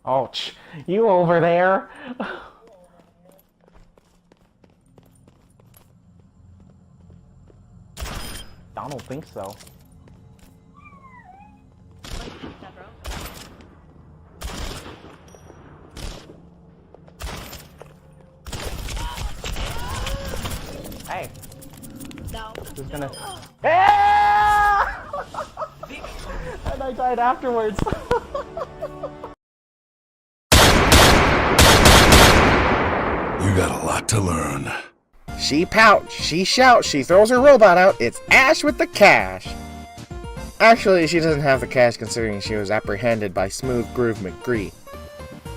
Ouch. You over there? I don't think so. Hey. No. Who's gonna... Ah! And I died afterwards. You got a lot to learn. She pouts, she shouts, she throws her robot out. It's Ashe with the cash. Actually, she doesn't have the cash considering she was apprehended by Smooth Groove McGree.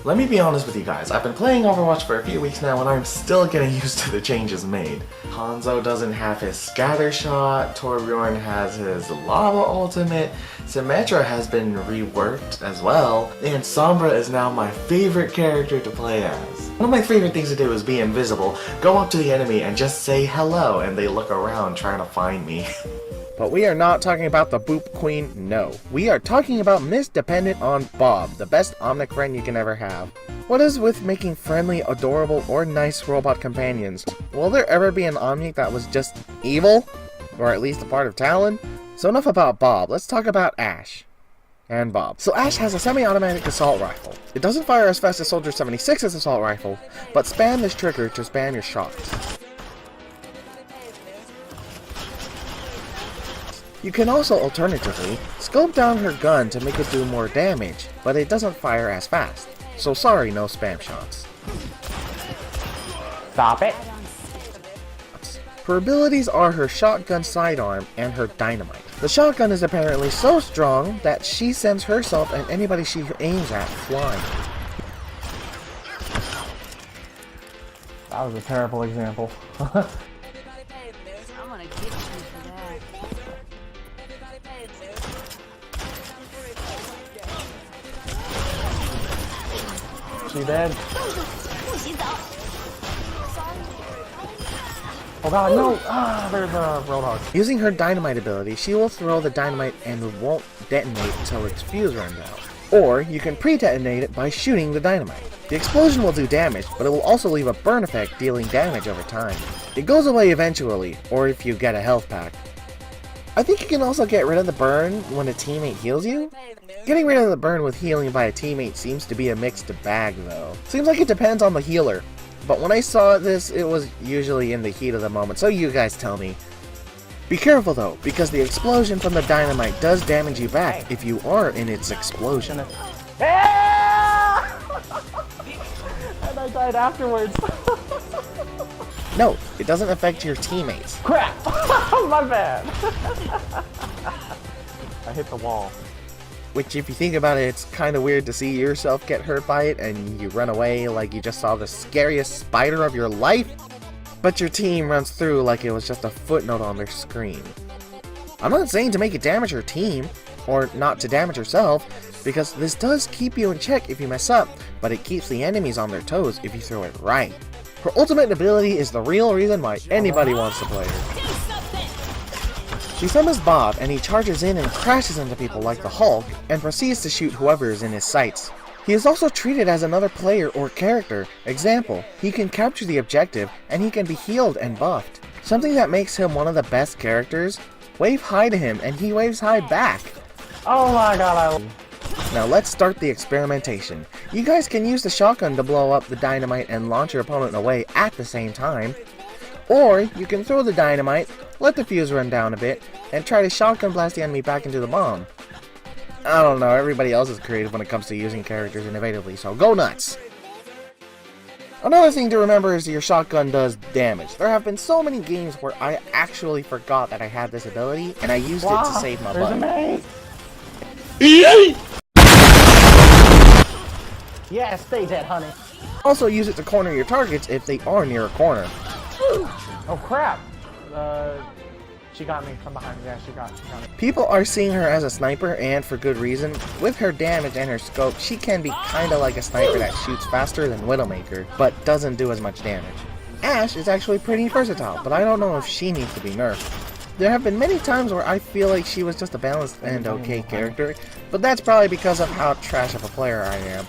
Let me be honest with you guys, I've been playing Overwatch for a few weeks now and I'm still getting used to the changes made. Hanzo doesn't have his scatter shot, Torbjorn has his lava ultimate, Symmetra has been reworked as well, and Sombra is now my favorite character to play as. One of my favorite things to do is be invisible, go up to the enemy and just say hello and they look around trying to find me. But we are not talking about the Boop Queen, no. We are talking about Miss Dependent on Bob, the best Omnic friend you can ever have. What is with making friendly, adorable, or nice robot companions? Will there ever be an Omnic that was just evil? Or at least a part of Talon? So enough about Bob, let's talk about Ashe. And Bob. So Ashe has a semi-automatic assault rifle. It doesn't fire as fast as Soldier 76's assault rifle, but spam this trigger to spam your shots. You can also alternatively scope down her gun to make it do more damage, but it doesn't fire as fast. So sorry, no spam shots. Stop it. Her abilities are her shotgun sidearm and her dynamite. The shotgun is apparently so strong that she sends herself and anybody she aims at flying. That was a terrible example. I'm gonna get you for that. She dead? Oh god, no! Ah, there's a Roadhog. Using her dynamite ability, she will throw the dynamite and it won't detonate until its fuse runs out. Or, you can pre-detonate it by shooting the dynamite. The explosion will do damage, but it will also leave a burn effect dealing damage over time. It goes away eventually, or if you get a health pack. I think you can also get rid of the burn when a teammate heals you. Getting rid of the burn with healing by a teammate seems to be a mixed bag though. Seems like it depends on the healer. But when I saw this, it was usually in the heat of the moment, so you guys tell me. Be careful though, because the explosion from the dynamite does damage you back if you are in its explosion. Ah! And I died afterwards. No, it doesn't affect your teammates. Crap! My bad. I hit the wall. Which, if you think about it, it's kind of weird to see yourself get hurt by it and you run away like you just saw the scariest spider of your life, but your team runs through like it was just a footnote on their screen. I'm not saying to make it damage your team, or not to damage yourself, because this does keep you in check if you mess up, but it keeps the enemies on their toes if you throw it right. Her ultimate ability is the real reason why anybody wants to play her. She summons Bob, and he charges in and crashes into people like the Hulk, and proceeds to shoot whoever is in his sights. He is also treated as another player or character. Example, he can capture the objective, and he can be healed and buffed. Something that makes him one of the best characters. Wave hi to him, and he waves hi back. Oh my god, Now let's start the experimentation. You guys can use the shotgun to blow up the dynamite and launch your opponent away at the same time. Or you can throw the dynamite, let the fuse run down a bit, and try to shotgun blast the enemy back into the bomb. I don't know, everybody else is creative when it comes to using characters innovatively, so go nuts! Another thing to remember is your shotgun does damage. There have been so many games where I actually forgot that I had this ability, and I used it to save my butt. Yeah, stay dead, honey. Also use it to corner your targets if they are near a corner. Oh crap! She got me from behind. Yeah, she got me. People are seeing her as a sniper, and for good reason. With her damage and her scope, she can be kinda like a sniper that shoots faster than Widowmaker, but doesn't do as much damage. Ashe is actually pretty versatile, but I don't know if she needs to be nerfed. There have been many times where I feel like she was just a balanced and okay character, but that's probably because of how trash of a player I am.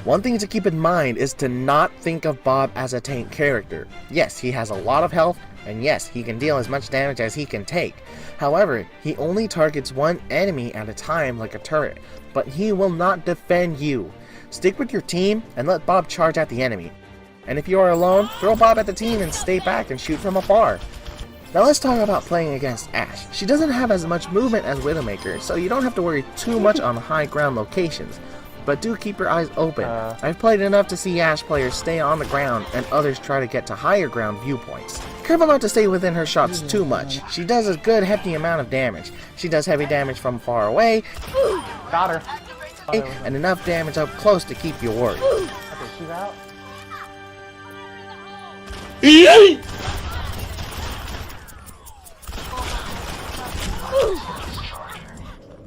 One thing to keep in mind is to not think of Bob as a tank character. Yes, he has a lot of health, and yes, he can deal as much damage as he can take. However, he only targets one enemy at a time like a turret, but he will not defend you. Stick with your team and let Bob charge at the enemy. And if you are alone, throw Bob at the team and stay back and shoot from afar. Now let's talk about playing against Ashe. She doesn't have as much movement as Widowmaker, so you don't have to worry too much on high ground locations. But do keep your eyes open. I've played enough to see Ashe players stay on the ground and others try to get to higher ground viewpoints. Careful not to stay within her shots too much. She does a good hefty amount of damage. She does heavy damage from far away, Got her. and enough damage up close to keep you worried. Okay, she's out.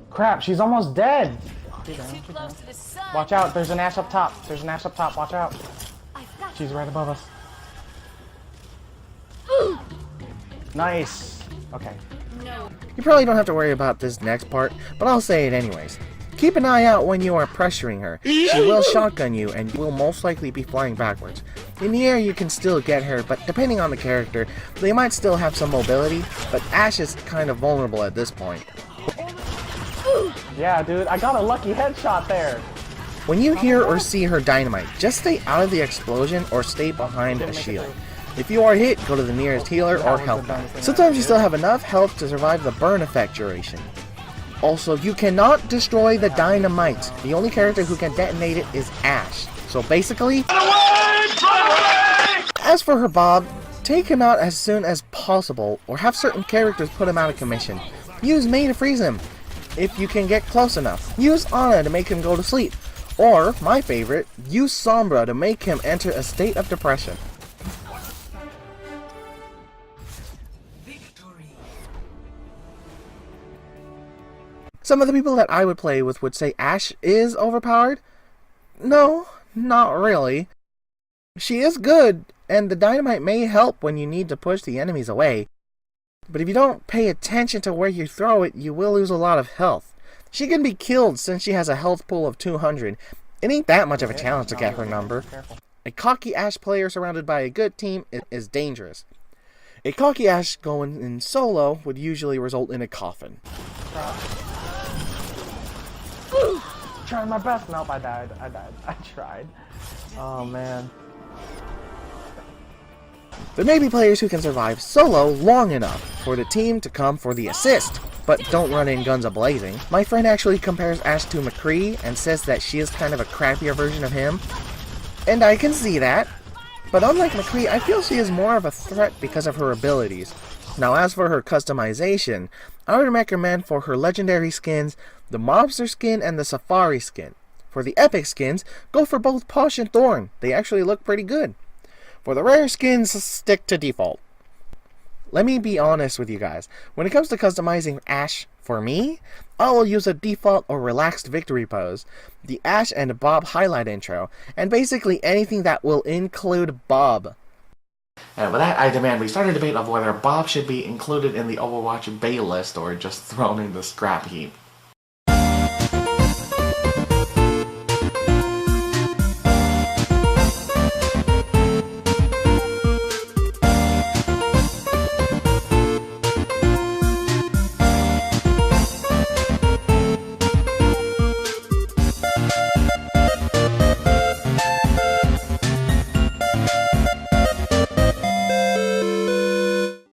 Crap, she's almost dead. Too close to the sun. Watch out, there's an Ashe up top. There's an Ashe up top, watch out. I've got She's right above us. Nice. Okay. no. You probably don't have to worry about this next part, but I'll say it anyways. Keep an eye out when you are pressuring her. She will shotgun you and you will most likely be flying backwards. In the air you can still get her, but depending on the character, they might still have some mobility, but Ashe is kind of vulnerable at this point. Yeah, dude, I got a lucky headshot there. When you hear or see her dynamite, just stay out of the explosion or stay behind a shield. If you are hit, go to the nearest healer or health pack. Sometimes you still have enough health to survive the burn effect duration. Also, you cannot destroy the dynamite. The only character who can detonate it is Ashe. So basically, as for her Bob, take him out as soon as possible or have certain characters put him out of commission. Use Mei to freeze him if you can get close enough. Use Ana to make him go to sleep. Or, my favorite, use Sombra to make him enter a state of depression. Some of the people that I would play with would say Ashe is overpowered. No, not really. She is good, and the dynamite may help when you need to push the enemies away. But if you don't pay attention to where you throw it, you will lose a lot of health. She can be killed since she has a health pool of 200. It ain't that much of a challenge to get her number. A cocky Ashe player surrounded by a good team is dangerous. A cocky Ashe going in solo would usually result in a coffin. Trying my best. Nope, I died. I tried. Oh, man. There may be players who can survive solo long enough for the team to come for the assist, but don't run in guns a-blazing. My friend actually compares Ashe to McCree and says that she is kind of a crappier version of him. And I can see that. But unlike McCree, I feel she is more of a threat because of her abilities. Now as for her customization, I would recommend for her legendary skins, the Mobster skin and the Safari skin. For the epic skins, go for both Posh and Thorn. They actually look pretty good. For the rare skins, stick to default. Let me be honest with you guys. When it comes to customizing Ashe, for me, I will use a default or relaxed victory pose, the Ashe and Bob highlight intro, and basically anything that will include Bob. And with that, I demand we start a debate of whether Bob should be included in the Overwatch Bay list or just thrown in the scrap heap.